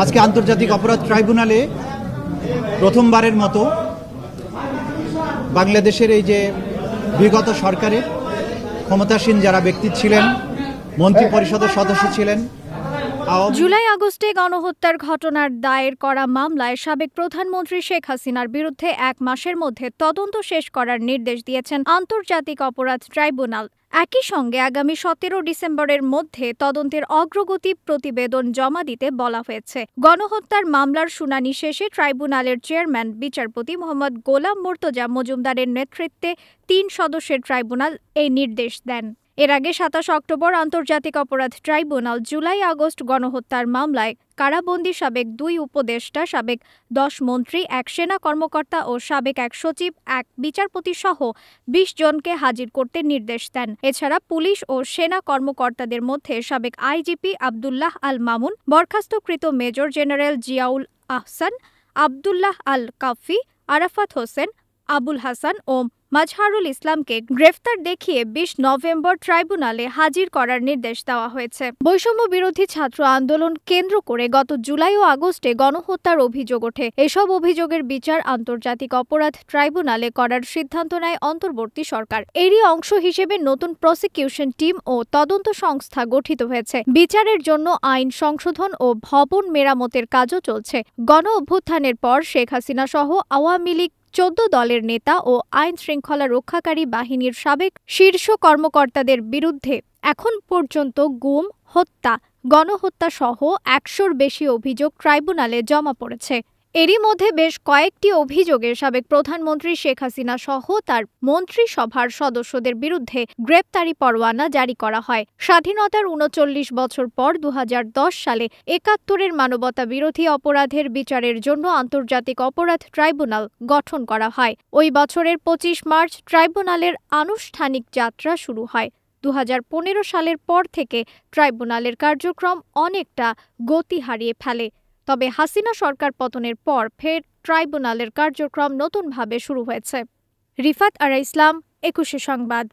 আজকে আন্তর্জাতিক অপরাধ ট্রাইব্যুনালে প্রথমবারের মতো বাংলাদেশের এই যে বিগত সরকারের ক্ষমতাসীন যারা ব্যক্তি ছিলেন, মন্ত্রী পরিষদের সদস্য ছিলেন, জুলাই আগস্টে গণহত্যার ঘটনার দায়ের করা মামলায় সাবেক প্রধানমন্ত্রী শেখ হাসিনার বিরুদ্ধে 1 মাসের মধ্যে তদন্ত শেষ করার নির্দেশ দিয়েছেন আন্তর্জাতিক অপরাধ ট্রাইব্যুনাল। একই সঙ্গে আগামী 17 ডিসেম্বরের মধ্যে তদন্তের অগ্রগতি প্রতিবেদন জমা দিতে বলা হয়েছে। গণহত্যার মামলার শুনানি শেষে ট্রাইব্যুনালের চেয়ারম্যান বিচারপতি মোহাম্মদ গোলাম মুর্তজা মজুমদারের নেতৃত্বে 3 সদস্যের ট্রাইব্যুনাল এই নির্দেশ দেন। এর আগে 27 অক্টোবর আন্তর্জাতিক অপরাধ ট্রাইব্যুনাল জুলাই আগস্ট গণহত্যার মামলায় কারাবন্দী সাবেক 2 উপদেষ্টা, সাবেক 10 মন্ত্রী, 1 সেনা কর্মকর্তা ও সাবেক 1 সচিব, 1 বিচারপতি সহ 20 জনকে হাজির করতে নির্দেশ দেন। এছাড়া পুলিশ ও সেনা কর্মকর্তাদের মধ্যে সাবেক IGP Abdullah Al Mamun, বরখাস্তকৃত major general Ziaul Ahsan, Abdullah Al কাফি, আরাফাত হোসেন, আবুল হাসান ও মাজহারুল ইসলামকে গ্রেফতার দেখিয়ে 20 নভেম্বর ট্রাইব্যুনালে হাজির করার নির্দেশ দেওয়া হয়েছে। বৈষম্য বিরোধী ছাত্র আন্দোলন কেন্দ্র করে গত জুলাই ও আগস্টে গণহত্যার অভিযোগ ওঠে। এসব অভিযোগের বিচার আন্তর্জাতিক অপরাধ ট্রাইব্যুনালে করার সিদ্ধান্ত নেয় অন্তর্বর্তী সরকার। এরই অংশ হিসেবে নতুন প্রসিকিউশন টিম ও তদন্ত সংস্থা গঠিত হয়েছে। বিচারের জন্য আইন সংশোধন ও ভবন মেরামতের কাজও চলছে। গণ অভ্যুত্থানের পর শেখ হাসিনা সহ আওয়ামী লীগ 14 দলের নেতা ও আইন শৃঙ্খলা রক্ষাকারী বাহিনীর সাবেক শীর্ষ কর্মকর্তাদের বিরুদ্ধে এখন পর্যন্ত গুম, হত্যা, গণহত্যা সহ 100-র বেশি অভিযোগ ট্রাইব্যুনালে জমা পড়েছে। এরই মধ্যে বেশ কয়েকটি অভিযোগে সাবেক প্রধানমন্ত্রী শেখ হাসিনা সহ তার মন্ত্রিসভার সদস্যদের বিরুদ্ধে গ্রেপ্তারি পরোয়ানা জারি করা হয়। স্বাধীনতার 39 বছর পর 2010 সালে 71-এর মানবতা বিরোধী অপরাধের বিচারের জন্য আন্তর্জাতিক অপরাধ ট্রাইব্যুনাল গঠন করা হয়। ওই বছরের 25 মার্চ ট্রাইব্যুনালের আনুষ্ঠানিক যাত্রা শুরু হয়। 2015 সালের পর থেকে ট্রাইব্যুনালের কার্যক্রম অনেকটা গতি হারিয়ে ফেলে। তবে হাসিনা সরকার পতনের পর ফের ট্রাইব্যুনালের কার্যক্রম নতুনভাবে শুরু হয়েছে। রিফাত আরা ইসলাম, 21 সংবাদ।